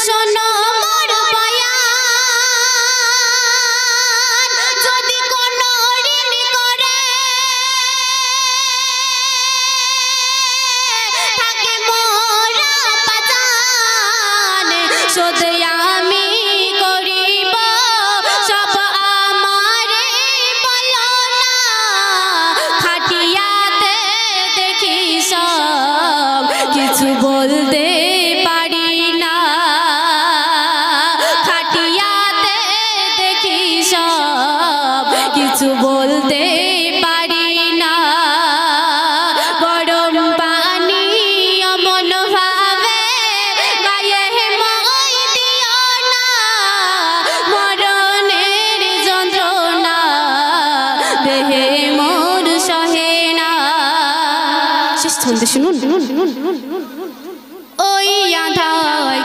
শোনো মোর বয়ান, যদি কোনো ঋণ করে থাকে মোরা পাচান, শোধ আমি করিব সব আমারে বলো না, খাটিয়াতে দেখি সব কিছু বলতে পারি না, খাটিয়াতে দেখি সব কিছু বলতে পারি না। গরম পানি অমন ভাবে গায়ে মই দিও না, মরণের যন্ত্রণা দেহে মোর সহে না। শেষ ছন্দে শুনুন। ওই আধায়